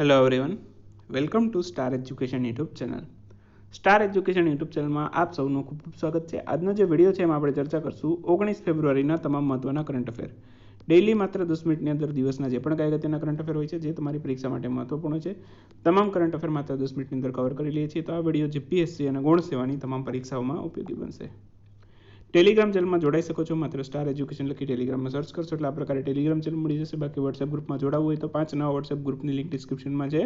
Hello everyone, welcome to star education YouTube channel. Star education YouTube ચેનલમાં આપ સૌનું ખૂબ ખૂબ સ્વાગત છે. આજનો જે વિડીયો છે એમાં આપણે ચર્ચા કરશું 19 ફેબ્રુઆરીના તમામ મહત્વના કરંટ અફેર. ડેઇલી માત્ર 10 મિનિટની અંદર દિવસના જે પણ કાંઈ અગત્યના કરંટ અફેર હોય છે જે તમારી પરીક્ષા માટે મહત્વપૂર્ણ છે, તમામ કરંટ અફેર માત્ર 10 મિનિટની અંદર કવર કરી લઈએ છીએ. તો આ વિડીયો જીપીએસસી અને ગૌણ સેવાની તમામ પરીક્ષાઓમાં ઉપયોગી બનશે. ટેલિગ્રામ ચેનલમાં જોડાઈ શકો છો. માત્ર સ્ટાર એજ્યુકેશન લખી ટેલિગ્રામમાં સર્ચ કરશો એટલે આ પ્રકારે ટેલિગ્રામ ચેનલ મળી જશે. બાકી વોટ્સએપ ગ્રુપમાં જોડાવવું હોય તો 5 નવા વોટ્સએપ ગ્રુપની લિંક ડિસ્ક્રિપ્શનમાં છે.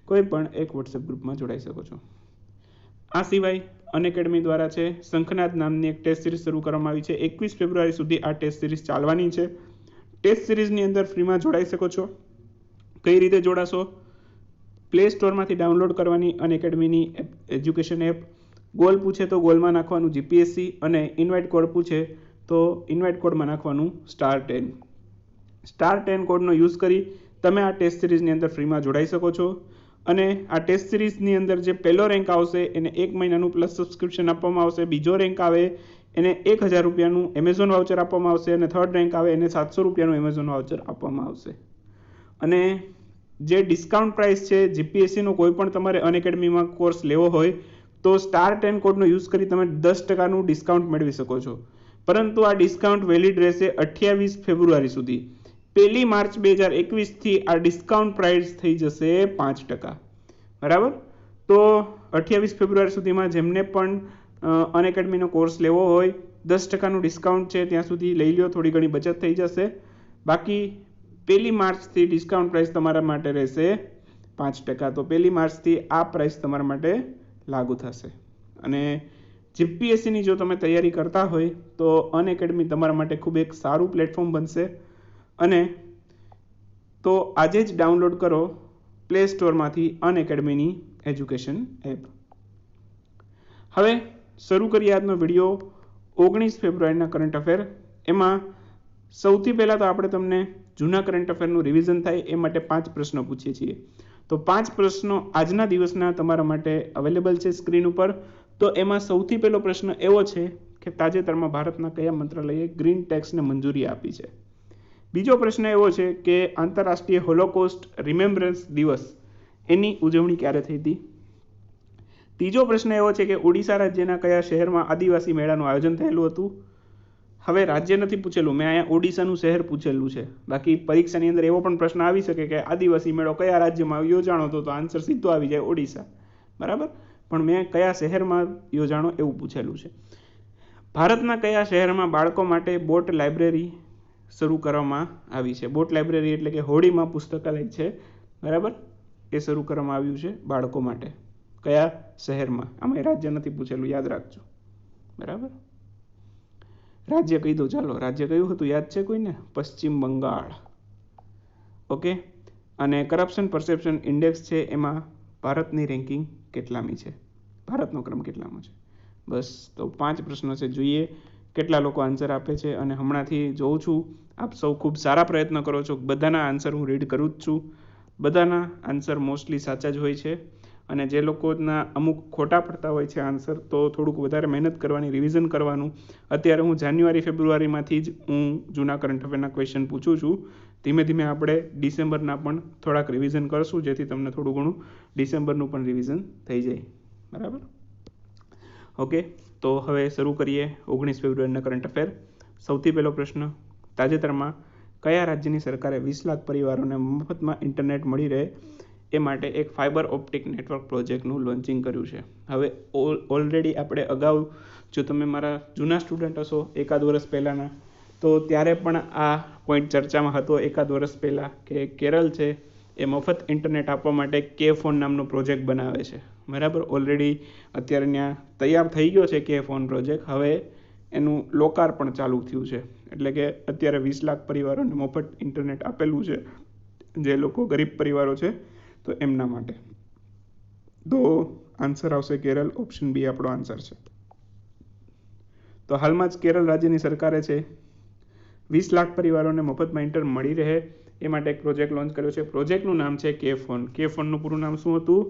કોઈ પણ એક વોટ્સએપ ગ્રુપમાં જોડાઈ શકો છો. આ સિવાય અનએકેડમી દ્વારા છે શંખનાદ નામની એક ટેસ્ટ સિરીઝ શરૂ કરવામાં આવી છે. 21 ફેબ્રુઆરી સુધી આ ટેસ્ટ સિરીઝ ચાલવાની છે. ટેસ્ટ સિરીઝની અંદર ફ્રીમાં જોડાઈ શકો છો. કઈ રીતે જોડાશો? પ્લે સ્ટોરમાંથી ડાઉનલોડ કરવાની અનએકેડમીની એજ્યુકેશન એપ. ગોલ પૂછે તો ગોલમાં નાખવાનું જીપીએસસી અને ઇન્વાઇટ કોડ પૂછે તો ઇન્વાઇટ કોડમાં નાખવાનું *10. *10 કોડનો યુઝ કરી તમે આ ટેસ્ટ સિરીઝની અંદર ફ્રીમાં જોડાઈ શકો છો. અને આ ટેસ્ટ સિરીઝની અંદર જે પહેલો રેન્ક આવશે એને 1 મહિનાનું પ્લસ સબસ્ક્રિપ્શન આપવામાં આવશે. બીજો રેન્ક આવે એને 1000 રૂપિયાનું એમેઝોન વાઉચર આપવામાં આવશે અને થર્ડ રેન્ક આવે એને 700 રૂપિયાનું એમેઝોન વાઉચર આપવામાં આવશે. અને જે ડિસ્કાઉન્ટ પ્રાઇસ છે જીપીએસસીનો કોઈ પણ તમારે અનએકેડમીમાં કોર્સ લેવો હોય તો *10 કોડનો યુઝ કરી તમે 10% ડિસ્કાઉન્ટ મેળવી શકો છો. પરંતુ આ ડિસ્કાઉન્ટ વેલિડ રહેશે 28 ફેબ્રુઆરી સુધી. 1 માર્ચ 2021થી આ ડિસ્કાઉન્ટ પ્રાઇસ થઈ જશે 5%. બરાબર? તો 28 ફેબ્રુઆરી સુધીમાં જેમને પણ અનએકેડમીનો કોર્સ લેવો હોય 10%નું ડિસ્કાઉન્ટ છે ત્યાં સુધી લઈ લો. થોડી ઘણી બચત થઈ જશે. બાકી 1 માર્ચથી ડિસ્કાઉન્ટ પ્રાઇસ તમારા માટે રહેશે 5%. તો 1 માર્ચથી આ પ્રાઇસ તમારા માટે લાગુ થશે. અને જીપીએસસીની જો તમે તૈયારી કરતા હોય તો અનએકેડમી તમારા માટે ખૂબ એક સારું પ્લેટફોર્મ બનશે. અને તો આજે જ ડાઉનલોડ કરો પ્લે સ્ટોરમાંથી અનએકેડમીની એજ્યુકેશન એપ. હવે શરૂ કરીએ આજનો વિડીયો 19 ફેબ્રુઆરીના કરંટ અફેર. એમાં સૌથી પહેલાં તો આપણે તમને જૂના કરંટ અફેરનું રિવિઝન થાય એ માટે 5 પ્રશ્નો પૂછીએ છીએ. તો 5 પ્રશ્નો આજના દિવસના તમારા માટે અવેલેબલ છે સ્ક્રીન ઉપર. તો એમાં સૌથી પહેલો પ્રશ્ન એવો છે કે તાજેતરમાં ભારતના કયા મંત્રાલયે ગ્રીન ટેક્સને મંજૂરી આપી છે? બીજો પ્રશ્ન એવો છે કે આંતરરાષ્ટ્રીય હોલોકોસ્ટ રિમેમ્બરન્સ દિવસ એની ઉજવણી ક્યારે થઈ હતી? ત્રીજો પ્રશ્ન એવો છે કે ઓડિશા રાજ્યના કયા શહેરમાં આદિવાસી મેળાનું આયોજન થયેલું હતું? હવે રાજ્ય નથી પૂછેલું, મેં અહીંયા ઓડિશાનું શહેર પૂછેલું છે. બાકી પરીક્ષાની અંદર એવો પણ પ્રશ્ન આવી શકે કે આદિવાસી મેળો કયા રાજ્યમાં યોજાણો હતો, તો આન્સર સીધો આવી જાય ઓડિશા. બરાબર? પણ મેં કયા શહેરમાં યોજાણો એવું પૂછેલું છે. ભારતના કયા શહેરમાં બાળકો માટે બોટ લાઇબ્રેરી શરૂ કરવામાં આવી છે? બોટ લાઇબ્રેરી એટલે કે હોડીમાં પુસ્તકાલય છે. બરાબર? એ શરૂ કરવામાં આવ્યું છે બાળકો માટે. કયા શહેરમાં? આમાં રાજ્ય નથી પૂછેલું, યાદ રાખજો. બરાબર? રાજ્ય કહી દો. ચાલો, રાજ્ય કયું હતું યાદ છે કોઈને? પશ્ચિમ બંગાળ. ઓકે. અને કરપ્શન પરસેપ્શન ઇન્ડેક્સ છે એમાં ભારતની રેન્કિંગ કેટલામી છે? ભારતનો ક્રમ કેટલામો છે? બસ. તો 5 પ્રશ્નો છે. જોઈએ કેટલા લોકો આન્સર આપે છે. અને હમણાંથી જોઉં છું આપ સૌ ખૂબ સારા પ્રયત્ન કરો છો. બધાના આન્સર હું રીડ કરું જ છું. બધાના આન્સર મોસ્ટલી સાચા જ હોય છે. અને જે લોકોના અમુક ખોટા પડતા હોય છે આન્સર, તો થોડુંક વધારે મહેનત કરવાની, રિવિઝન કરવાનું. અત્યારે હું જાન્યુઆરી ફેબ્રુઆરીમાંથી જ હું જૂના કરંટ અફેરના ક્વેશ્ચન પૂછું છું. ધીમે ધીમે આપણે ડિસેમ્બરના પણ થોડાક રિવિઝન કરશું જેથી તમને થોડું ઘણું ડિસેમ્બરનું પણ રિવિઝન થઈ જાય. બરાબર? ઓકે. તો હવે શરૂ કરીએ 19 ફેબ્રુઆરીના કરંટ અફેર. સૌથી પહેલો પ્રશ્ન, તાજેતરમાં કયા રાજ્યની સરકારે 20 લાખ પરિવારોને મફતમાં ઇન્ટરનેટ મળી રહે એ માટે એક ફાઇબર ઓપ્ટિક નેટવર્ક પ્રોજેક્ટનું લોન્ચિંગ કર્યું છે? હવે ઓલરેડી આપણે અગાઉ, જો તમે મારા જૂના સ્ટુડન્ટ હશો એકાદ વર્ષ પહેલાંના, તો ત્યારે પણ આ પોઈન્ટ ચર્ચામાં હતો એકાદ વર્ષ પહેલાં કે કેરળ છે એ મફત ઇન્ટરનેટ આપવા માટે કે ફોન નામનો પ્રોજેક્ટ બનાવે છે. બરાબર? ઓલરેડી અત્યારે ત્યાં તૈયાર થઈ ગયો છે કે ફોન પ્રોજેક્ટ. હવે એનું લોકાર્પણ ચાલુ થયું છે. એટલે કે અત્યારે 20 લાખ પરિવારોને મફત ઇન્ટરનેટ આપેલું છે, જે લોકો ગરીબ પરિવારો છે તો એમના માટે. તો આન્સર આવશે કેરળ. ઓપ્શન બી આપણો આન્સર છે. તો હાલમાં જ કેરળ રાજ્યની સરકારે છે 20 લાખ પરિવારોને મફતમાં ઇન્ટર મળી રહે એ માટે એક પ્રોજેક્ટ લોન્ચ કર્યો છે. પ્રોજેક્ટનું નામ છે કે ફોન. કે ફોનનું પૂરું નામ શું હતું?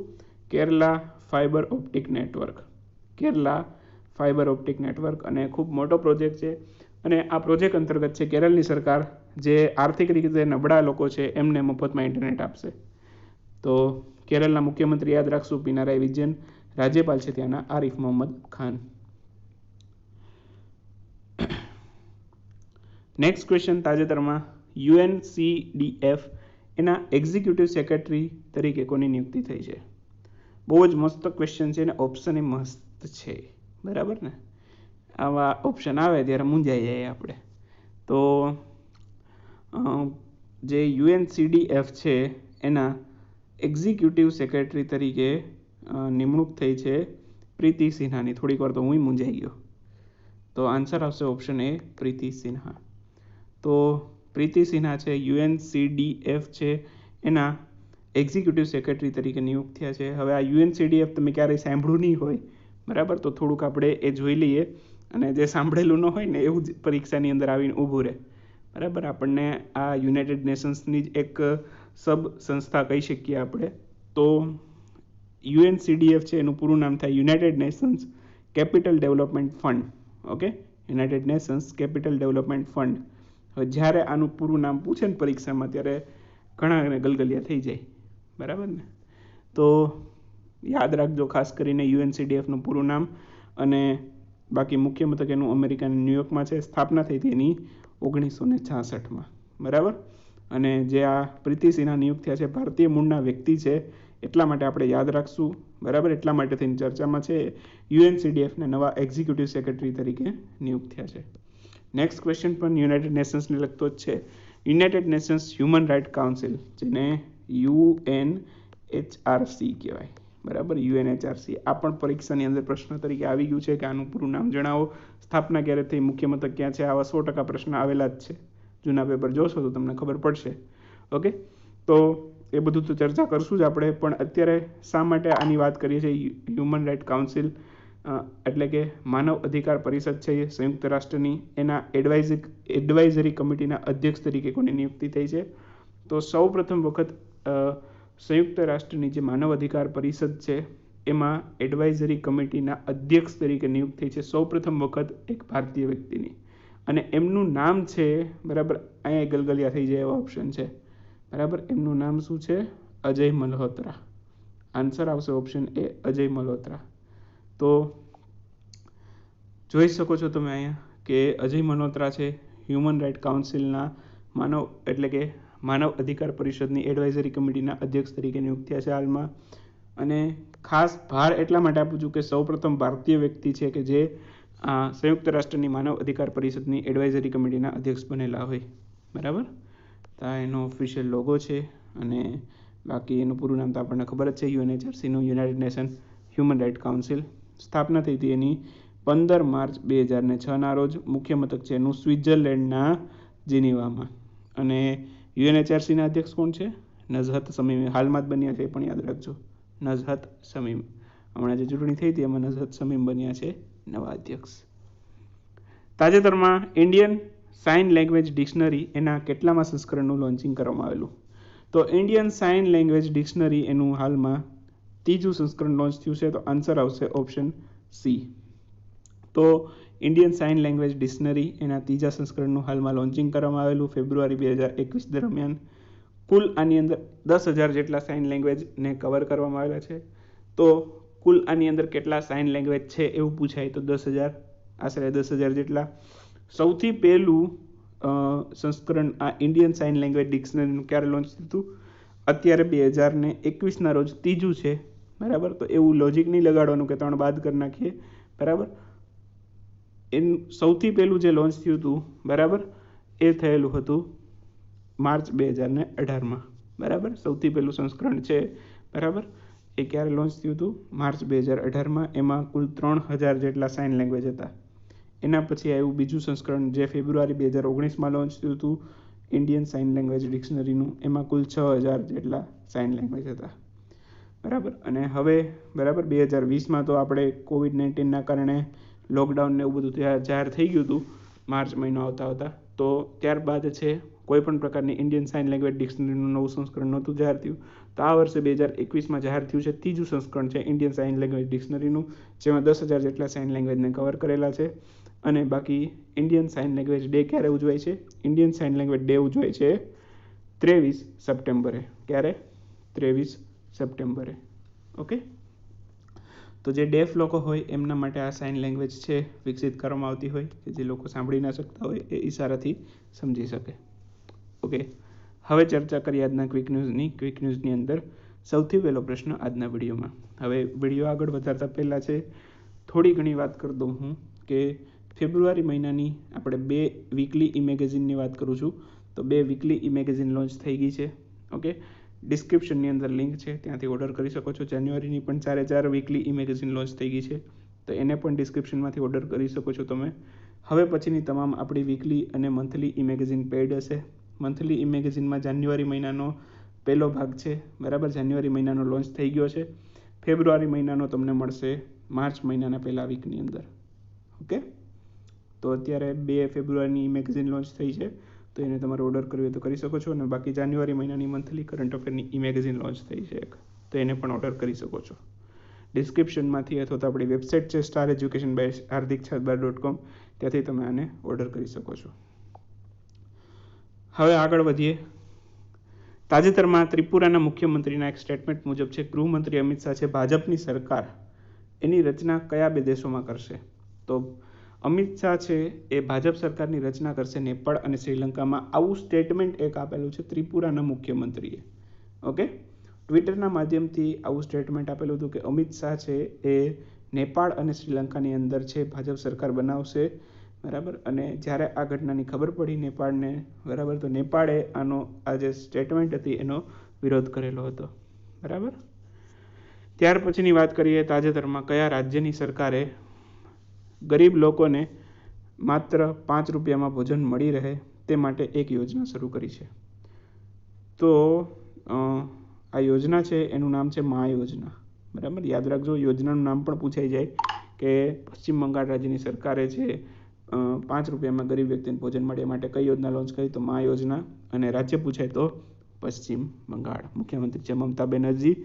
Kerala fibre optic network. Kerala fibre optic network. અને ખૂબ મોટો પ્રોજેક્ટ છે. અને આ પ્રોજેક્ટ અંતર્ગત છે કેરળની સરકાર જે આર્થિક રીતે નબળા લોકો છે એમને મફતમાં ઇન્ટરનેટ આપશે. તો કેરળના મુખ્યમંત્રી યાદ રાખશું પિનારાઈ વિજયન, રાજ્યપાલ છે ત્યાંના આરિફ મોહમ્મદ ખાન. નેક્સ્ટ ક્વેશ્ચન, તાજેતરમાં UNCDF એના એક્ઝિક્યુટિવ સેક્રેટરી તરીકે કોની નિયુક્તિ થઈ છે? બહુ જ મસ્ત ક્વેશ્ચન છે અને ઓપ્શન એ મસ્ત છે, બરાબર ને? આવા ઓપ્શન આવે ત્યારે મૂંઝાઈ જાય આપણે. તો જે UNCDF છે એના એક્ઝિક્યુટિવ સેક્રેટરી તરીકે નિમણૂક થઈ છે પ્રીતિ સિન્હાની. થોડીક વાર તો હું મૂંઝાઈ ગયો. તો આન્સર આવશે ઓપ્શન એ, પ્રીતિ સિન્હા. તો પ્રીતિ સિન્હા છે UNCDF છે એના એક્ઝિક્યુટિવ સેક્રેટરી તરીકે નિયુક્ત થયા છે. હવે આ UNCDF તમે ક્યારેય સાંભળ્યું નહીં હોય, બરાબર? તો થોડુંક આપણે એ જોઈ લઈએ, અને જે સાંભળેલું ન હોય ને એવું જ પરીક્ષાની અંદર આવીને ઊભું રહે, બરાબર? આપણને આ યુનાઇટેડ નેશન્સની જ એક સબ સંસ્થા કહી શકીએ આપણે. તો UNCDF છે એનું પૂરું નામ થાય United Nations capital development fund. Okay, United Nations capital development fund. હવે જ્યારે આનું પૂરું નામ પૂછે ને પરીક્ષામાં ત્યારે ઘણા ગલગલિયા થઈ જાય, બરાબર ને? તો યાદ રાખજો ખાસ કરીને UNCDFનું પૂરું નામ. અને બાકી મુખ્ય મથક એનું અમેરિકાના ન્યુયોર્કમાં છે. સ્થાપના થઈ હતી એની 1966માં, બરાબર? અને જે આ પ્રીતિ સિન્હા નિયુક્ત થયા છે ભારતીય મૂળના વ્યક્તિ છે, એટલા માટે આપણે યાદ રાખશું, બરાબર? એટલા માટે થઈને ચર્ચામાં છે. UNCDFને નવા એક્ઝિક્યુટિવ સેક્રેટરી તરીકે નિયુક્ત થયા છે. નેક્સ્ટ ક્વેશ્ચન પણ યુનાઇટેડ નેશન્સને લગતો જ છે. United nations human right council, જેને UNHRC કહેવાય, બરાબર? UNHRC. આ પણ પરીક્ષાની અંદર પ્રશ્ન તરીકે આવી ગયું છે કે આનું પૂરું નામ જણાવો, સ્થાપના ક્યારે થઈ, મુખ્ય મથક ક્યાં છે. આવા 100% પ્રશ્ન આવેલા જ છે. જૂના પેપર જોશો તો તમને ખબર પડશે. ઓકે, તો એ બધું તો ચર્ચા કરશું જ આપણે, પણ અત્યારે શા માટે આની વાત કરીએ છીએ? હ્યુમન રાઇટ કાઉન્સિલ એટલે કે માનવ અધિકાર પરિષદ છે એ સંયુક્ત રાષ્ટ્રની, એના એડવાઇઝરી કમિટીના અધ્યક્ષ તરીકે કોની નિયુક્તિ થઈ છે? તો સૌ પ્રથમ વખત સંયુક્ત રાષ્ટ્રની જે માનવ અધિકાર પરિષદ છે એમાં એડવાઇઝરી કમિટીના અધ્યક્ષ તરીકે નિયુક્ત થઈ છે સૌ પ્રથમ વખત એક ભારતીય વ્યક્તિની. અને એમનું નામ છે, બરાબર? અહીંયા ગલગલિયા થઈ જાય એવા ઓપ્શન છે, બરાબર? એમનું નામ શું છે? અજય મલ્હોત્રા. આન્સર આવશે ઓપ્શન એ, અજય મલ્હોત્રા. તો જોઈ શકો છો તમે અહીંયા કે અજય મલ્હોત્રા છે હ્યુમન રાઇટ કાઉન્સિલના માનવ અધિકાર પરિષદની એડવાઇઝરી કમિટીના અધ્યક્ષ તરીકે નિયુક્ત થયા છે હાલમાં. અને ખાસ ભાર એટલા માટે આપું છું કે સૌપ્રથમ ભારતીય વ્યક્તિ છે કે જે સંયુક્ત રાષ્ટ્રની માનવ અધિકાર પરિષદની એડવાઇઝરી કમિટીના અધ્યક્ષ બનેલા હોય, બરાબર? તો આ એનો ઓફિશિયલ લોગો છે. અને બાકી એનું પૂરું નામ તો આપણને ખબર જ છે, UNHRCનું united nation human right council. સ્થાપના થઈ હતી એની 15 માર્ચ 2006ના રોજ. મુખ્ય મથક છે એનું સ્વિટ્ઝરલેન્ડના જીનીવામાં. અને UNHRCના અધ્યક્ષ કોણ છે? નઝહત શમીમ. હાલમાં જ બન્યા છે, એ પણ યાદ રાખજો, નઝહત શમીમ. હમણાં જે ચૂંટણી થઈ હતી એમાં નઝહત શમીમ બન્યા છે નવા અધ્યક્ષ. તાજેતરમાં ઇન્ડિયન સાઇન લેંગ્વેજ ડિક્શનરી એના કેટલામાં સંસ્કરણનું લોન્ચિંગ કરવામાં આવેલું? તો ઇન્ડિયન સાઇન લેંગ્વેજ ડિક્શનરી એનું હાલમાં 3જું સંસ્કરણ લોન્ચ થયું છે. તો આન્સર આવશે ઓપ્શન સી. તો ઇન્ડિયન સાઇન લેંગ્વેજ ડિક્શનરી એના 3જા સંસ્કરણનું હાલમાં લોન્ચિંગ કરવામાં આવેલું ફેબ્રુઆરી 2021 દરમિયાન. કુલ આની અંદર 10,000 જેટલા સાઇન લેંગ્વેજને કવર કરવામાં આવેલા છે. તો કુલ આની અંદર કેટલા સાઇન લેંગ્વેજ છે એવું પૂછાય તો 10,000, આશરે 10,000 જેટલા. સૌથી પહેલું સંસ્કરણ આ ઇન્ડિયન સાઇન લેંગ્વેજ ડિક્શનરીનું ક્યારે લોન્ચ થયું હતું? અત્યારે 2021ના રોજ 3જું છે, બરાબર? તો એવું લોજિક નહીં લગાડવાનું કે 3 બાદ કરી નાખીએ, બરાબર? એનું સૌથી પહેલું જે લોન્ચ થયું હતું, બરાબર, એ થયેલું હતું માર્ચ 2018માં, બરાબર? સૌથી પહેલું સંસ્કરણ છે, બરાબર, એ ક્યારે લોન્ચ થયું હતું? માર્ચ 2018માં. એમાં કુલ 3,000 જેટલા સાઇન લેંગ્વેજ હતા. એના પછી આવ્યું બીજું સંસ્કરણ જે ફેબ્રુઆરી 2019માં લોન્ચ થયું હતું ઇન્ડિયન સાઇન લેંગ્વેજ ડિક્શનરીનું. એમાં કુલ 6,000 જેટલા સાઇન લેંગ્વેજ હતા, બરાબર? અને હવે, બરાબર, 2020માં તો આપણે COVID-19ના કારણે લોકડાઉન ને એવું બધું જાહેર થઈ ગયું હતું માર્ચ મહિનો આવતા. તો ત્યારબાદ છે કોઈ પણ પ્રકારની ઇન્ડિયન સાઇન લેંગ્વેજ ડિક્શનરીનું નવું સંસ્કરણ નહોતું જાહેર થયું. તો આ વર્ષે 2021માં જાહેર થયું છે 3જું સંસ્કરણ છે ઇન્ડિયન સાઇન લેંગ્વેજ ડિક્શનરીનું, જેમાં 10,000 જેટલા સાઇન લેંગ્વેજને કવર કરેલા છે. અને બાકી ઇન્ડિયન સાઇન લેંગ્વેજ ડે ક્યારે ઉજવાય છે? ઇન્ડિયન સાઇન લેંગ્વેજ ડે ઉજવાય છે 23 સપ્ટેમ્બરે. ક્યારે? 23 સપ્ટેમ્બરે. ઓકે, તો જે ડેફ લોકો હોય એમના માટે આ સાઇન લેંગ્વેજ છે વિકસિત કરવામાં આવતી હોય કે જે લોકો સાંભળી ના શકતા હોય એ ઈશારાથી સમજી શકે. ઓકે, હવે ચર્ચા કરીએ આજના ક્વિક ન્યૂઝની અંદર સૌથી પહેલો પ્રશ્ન આજના વિડીયોમાં. હવે વિડીયો આગળ વધારતા પહેલાં છે થોડી ઘણી વાત કરી દઉં હું કે ફેબ્રુઆરી મહિનાની આપણે 2 વીકલી ઈ મેગેઝિનની વાત કરું છું. તો 2 વીકલી ઈ મેગેઝિન લોન્ચ થઈ ગઈ છે. ઓકે, ડિસ્ક્રિપ્શનની અંદર લિંક છે, ત્યાંથી ઓર્ડર કરી શકો છો. જાન્યુઆરીની પણ 4 વીકલી ઈ મેગેઝિન લોન્ચ થઈ ગઈ છે, તો એને પણ ડિસ્ક્રિપ્શનમાંથી ઓર્ડર કરી શકો છો તમે. હવે પછીની તમામ આપણી વીકલી અને મંથલી ઈ મેગેઝિન પેઇડ હશે. મંથલી ઈ મેગેઝિનમાં જાન્યુઆરી મહિનાનો પહેલો ભાગ છે, બરાબર. જાન્યુઆરી મહિનાનો લોન્ચ થઈ ગયો છે. ફેબ્રુઆરી મહિનાનો તમને મળશે માર્ચ મહિનાના પહેલા વીકની અંદર. ઓકે, તો અત્યારે 2 ફેબ્રુઆરીની ઈ મેગેઝિન લોન્ચ થઈ છે, તો એને તમારે ઓર્ડર કરવી હોય તો કરી શકો છો. અને બાકી જાન્યુઆરી મહિનાની મંથલી કરંટ અફેરની ઈ મેગેઝિન લોન્ચ થઈ છે એક, તો એને પણ ઓર્ડર કરી શકો છો ડિસ્ક્રિપ્શનમાંથી, અથવા તો આપણી વેબસાઇટ છે stareducation@hardikchadbar.com, ત્યાંથી તમે આને ઓર્ડર કરી શકો છો. હવે આગળ વધીએ. તાજેતરમાં ત્રિપુરાના મુખ્યમંત્રીના એક સ્ટેટમેન્ટ મુજબ છે ગૃહમંત્રી અમિત શાહ છે ભાજપની સરકાર એની રચના કયા 2 દેશોમાં કરશે? તો અમિત શાહ છે એ ભાજપ સરકારની રચના કરશે નેપાળ અને શ્રીલંકામાં. આવું સ્ટેટમેન્ટ એક આપેલું છે ત્રિપુરાના મુખ્યમંત્રીએ. ઓકે, ટ્વિટરના માધ્યમથી આવું સ્ટેટમેન્ટ આપેલું હતું કે અમિત શાહ છે એ નેપાળ અને શ્રીલંકાની અંદર છે ભાજપ સરકાર બનાવશે, બરાબર. અને જ્યારે આ ઘટનાની ખબર પડી નેપાળને, બરાબર, તો નેપાળે આનો આ જે સ્ટેટમેન્ટ હતી એનો વિરોધ કરેલો હતો, બરાબર. ત્યાર પછીની વાત કરીએ, તાજેતરમાં કયા રાજ્યની સરકારે ગરીબ લોકોને માત્ર 5 રૂપિયામાં ભોજન મળી રહે તે માટે એક યોજના શરૂ કરી છે? તો આ યોજના છે એનું નામ છે મા યોજના, બરાબર. યાદ રાખજો, યોજનાનું નામ પણ પૂછાઈ જાય કે પશ્ચિમ બંગાળ રાજ્યની સરકારે છે 5 રૂપિયામાં ગરીબ વ્યક્તિને ભોજન મળે માટે કઈ યોજના લોન્ચ કરી? તો મા યોજના. અને રાજ્ય પૂછાય તો પશ્ચિમ બંગાળ. મુખ્યમંત્રી છે મમતા બેનર્જી,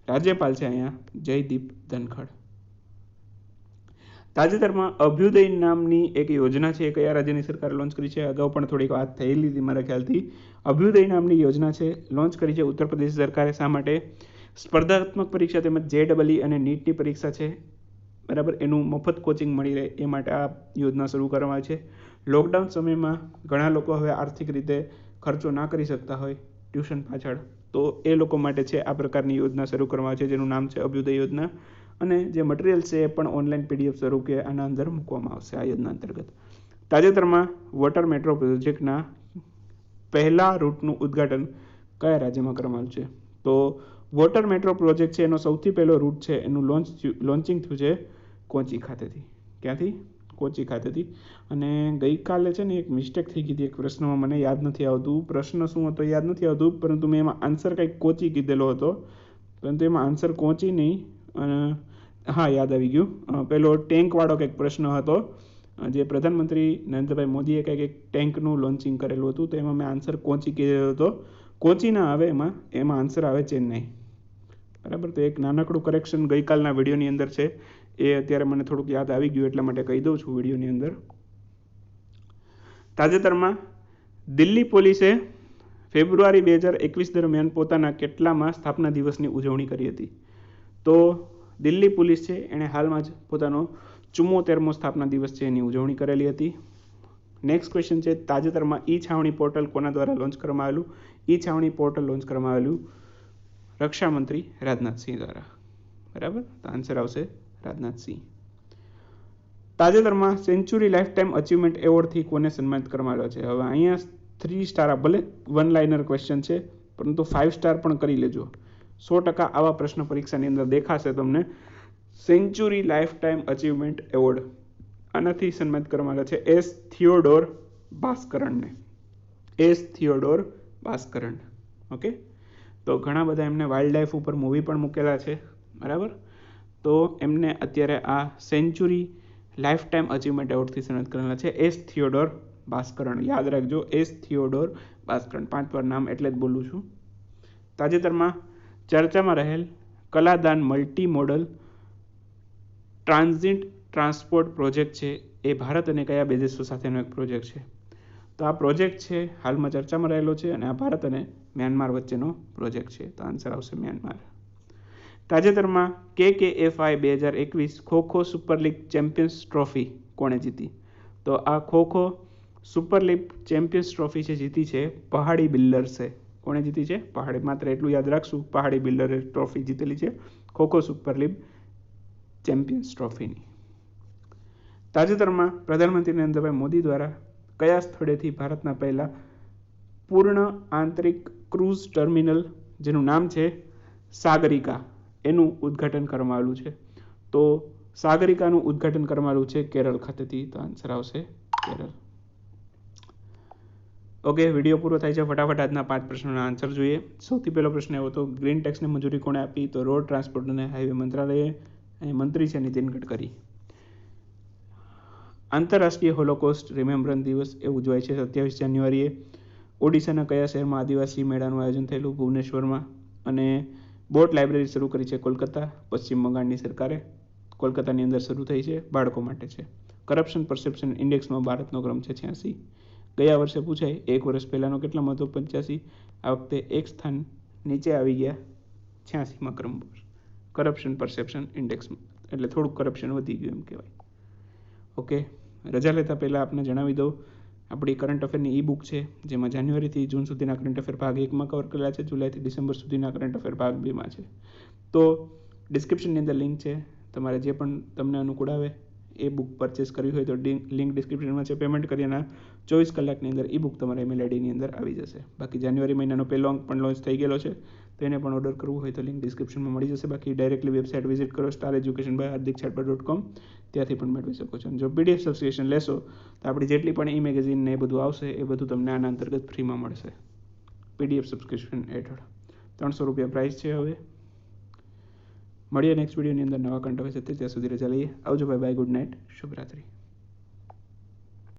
રાજ્યપાલ છે અહીંયા જયદીપ ધનખડ. તાજેતરમાં અભ્યુદય નામની એક યોજના છે, કયા રાજ્યની સરકારે લોન્ચ કરી છે? અગાઉ પણ થોડીક વાત થયેલી હતી મારા ખ્યાલથી. અભ્યુદય નામની યોજના છે લોન્ચ કરી છે ઉત્તર પ્રદેશ સરકારે. શા માટે? સ્પર્ધાત્મક પરીક્ષા તેમજ JEE અને નીટની પરીક્ષા છે, બરાબર, એનું મફત કોચિંગ મળી રહે એ માટે આ યોજના શરૂ કરવામાં આવી છે. લોકડાઉન સમયમાં ઘણા લોકો હવે આર્થિક રીતે ખર્ચો ના કરી શકતા હોય ટ્યુશન પાછળ, તો એ લોકો માટે છે આ પ્રકારની યોજના શરૂ કરવામાં આવી છે જેનું નામ છે અભ્યુદય યોજના. અને જે મટીરિયલ છે એ પણ ઓનલાઈન PDF સ્વરૂપે આના અંદર મૂકવામાં આવશે આ યોજના અંતર્ગત. તાજેતરમાં વોટર મેટ્રો પ્રોજેક્ટના પહેલા રૂટનું ઉદ્ઘાટન કયા રાજ્યમાં કરવામાં આવ્યું છે? તો વોટર મેટ્રો પ્રોજેક્ટ છે એનો સૌથી પહેલો રૂટ છે એનું લોન્ચિંગ થયું છે કોચી ખાતેથી. ક્યાંથી? કોચી ખાતેથી. અને ગઈકાલે છે ને એક મિસ્ટેક થઈ ગઈ હતી એક પ્રશ્નમાં, મને યાદ નથી આવતું પ્રશ્ન શું હતો યાદ નથી આવતું, પરંતુ મેં એમાં આન્સર કંઈક કોચી કીધેલો હતો, પરંતુ એમાં આન્સર કોચી નહીં, હા યાદ આવી ગયું. પેલો ટેન્કવાળો કંઈક પ્રશ્ન હતો, જે પ્રધાનમંત્રી નરેન્દ્રભાઈ મોદીએ કંઈક એક ટેન્કનું લોન્ચિંગ કરેલું હતું, તો એમાં મેં આન્સર કોચી કીધેલો હતો. કોચી ના આવે, એમાં આન્સર આવે ચેન્નઈ, બરાબર. તો એક નાનકડું કરેક્શન ગઈકાલના વિડીયોની અંદર છે, એ અત્યારે મને થોડુંક યાદ આવી ગયું એટલા માટે કહી દઉં છું વિડીયોની અંદર. તાજેતરમાં દિલ્હી પોલીસે ફેબ્રુઆરી 2021 દરમિયાન પોતાના કેટલામાં સ્થાપના દિવસની ઉજવણી કરી હતી? તો દિલ્હી પોલીસ છે એણે હાલમાં જ પોતાનો 74મો સ્થાપના દિવસ છે એની ઉજવણી કરેલી હતી. નેક્સ્ટ ક્વેશ્ચન છે, તાજેતરમાં ઈ-છાવણી પોર્ટલ કોના દ્વારા લોન્ચ કરવામાં આવેલું? ઈ-છાવણી પોર્ટલ લોન્ચ કરવામાં આવેલું રક્ષામંત્રી રાજનાથસિંહ દ્વારા, બરાબર. તો આન્સર આવશે રાજનાથસિંહ. તાજેતરમાં સેન્ચુરી લાઈફ ટાઈમ અચીવમેન્ટ એવોર્ડથી કોને સન્માનિત કરવામાં આવ્યો છે? હવે અહીંયા 3 સ્ટાર, ભલે 1 લાઇનર ક્વેશ્ચન છે પરંતુ 5 સ્ટાર પણ કરી લેજો. 100% આવા પ્રશ્ન પરીક્ષાની અંદર દેખાશે તમને. Century lifetime achievement award આનાથી સન્માનિત કરવામાં આવ્યા છે S. થિયોડોર ભાસ્કરણને. S. થિયોડોર ભાસ્કરણ. ઓકે, તો ઘણા બધા એમને વાઇલ્ડ લાઈફ ઉપર મૂવી પણ મૂકેલા છે, બરાબર. તો એમને અત્યારે આ સેન્ચુરી લાઈફ ટાઈમ અચીવમેન્ટ એવોર્ડથી સન્માનિત કરેલા છે S. થિયોડોર ભાસ્કરણ. યાદ રાખજો, S. થિયોડોર ભાસ્કરણ. 5 વાર નામ એટલે જ બોલું છું. તાજેતરમાં ચર્ચામાં રહેલ Kaladan multi modal transit transport project છે એ ભારત અને કયા 2 દેશો સાથેનો એક પ્રોજેક્ટ છે? તો આ પ્રોજેક્ટ છે હાલમાં ચર્ચામાં રહેલો છે અને આ ભારત અને મ્યાનમાર વચ્ચેનો પ્રોજેક્ટ છે, તો આન્સર આવશે મ્યાનમાર. તાજેતરમાં KKFI 2021 kho-kho super league champions trophy કોણે જીતી? તો આ kho-kho super league champions trophy છે જીતી છે પહાડી બિલ્ડર્સે. કોણે જીતી છે? પહાડી. માત્ર એટલું યાદ રાખશું, પહાડી બિલ્ડરે ટ્રોફી જીતેલી છે ખો-ખો સુપર લીગ ચેમ્પિયન્સ ટ્રોફીની. તાજેતરમાં પ્રધાનમંત્રી નરેન્દ્રભાઈ મોદી દ્વારા કયા સ્થળેથી ભારતના પહેલા પૂર્ણ આંતરિક ક્રૂઝ ટર્મિનલ, જેનું નામ છે સાગરિકા, એનું ઉદ્ઘાટન કરવામાં આવેલું છે? તો સાગરિકાનું ઉદ્ઘાટન કરવામાં આવેલું છે કેરળ ખાતેથી. તો આન્સર આવશે કેરળ. ઓકે, વિડીયો પૂરો થાય છે. ફટાફટ આજના 5 પ્રશ્નોના આન્સર જોઈએ. સૌથી પહેલો પ્રશ્ન એવો હતો, ગ્રીન ટેક્સને મંજૂરી કોણે આપી? તો રોડ ટ્રાન્સપોર્ટ અને હાઈવે મંત્રાલયે. મંત્રી છે નીતિન ગડકરી. આંતરરાષ્ટ્રીય હોલોકોસ્ટ રિમેમ્બરન્સ દિવસ એ ઉજવાય છે 27 જાન્યુઆરીએ. ઓડિશાના કયા શહેરમાં આદિવાસી મેળાનું આયોજન થયેલું? ભુવનેશ્વરમાં. અને બોટ લાઇબ્રેરી શરૂ કરી છે કોલકાતા, પશ્ચિમ બંગાળની સરકારે. કોલકાતાની અંદર શરૂ થઈ છે, બાળકો માટે છે. કરપ્શન પરસેપ્શન ઇન્ડેક્સમાં ભારતનો ક્રમ છે 86. ગયા વર્ષે પૂછાય, 1 વર્ષ પહેલાનો કેટલામાં હતો? 85. આ વખતે એક સ્થાન નીચે આવી ગયા 86માં ક્રમ પર કરપ્શન પરસેપ્શન ઇન્ડેક્સમાં. એટલે થોડુંક કરપ્શન વધી ગયું એમ કહેવાય. ઓકે, રજા લેતા પહેલાં આપને જણાવી દઉં, આપણી કરંટ અફેરની ઈ બુક છે, જેમાં જાન્યુઆરીથી જૂન સુધીના કરંટ અફેર ભાગ 1માં કવર કરેલા છે, જુલાઈથી ડિસેમ્બર સુધીના કરંટ અફેર ભાગ 2માં છે. તો ડિસ્ક્રિપ્શનની અંદર લિંક છે, તમારે જે પણ તમને અનુકૂળ આવે એ બુક પરચેસ કરવી હોય તો લિંક ડિસ્ક્રિપ્શનમાં છે. પેમેન્ટ કર્યાના 24 કલાકની અંદર ઈ બુક તમારા ઈમેલ આઈડીની અંદર આવી જશે. બાકી જાન્યુઆરી મહિનાનો પહેલો અંક પણ લોન્ચ થઈ ગયેલો છે, તો એને પણ ઓર્ડર કરવું હોય તો લિંક ડિસ્ક્રિપ્શનમાં મળી જશે. બાકી ડાયરેક્ટલી વેબસાઇટ વિઝિટ કરો stareducation@hardikchhatpar.com, ત્યાંથી પણ મેળવી શકો છો. જો PDF સબસ્ક્રિપ્શન લેશો તો આપણી જેટલી પણ ઈ મેગેઝિન ને એ બધું આવશે એ બધું તમને આના અંતર્ગત ફ્રીમાં મળશે. PDF સબસ્ક્રિપ્શન હેઠળ 300 રૂપિયા પ્રાઇસ છે. હવે મળીએ નેક્સ્ટ વિડીયોની અંદર નવા કરંટ અફેર સાથે. ત્યાં સુધી રજા લઈએ. આવજો, બાય બાય, ગુડ નાઇટ, શુભરાત્રી.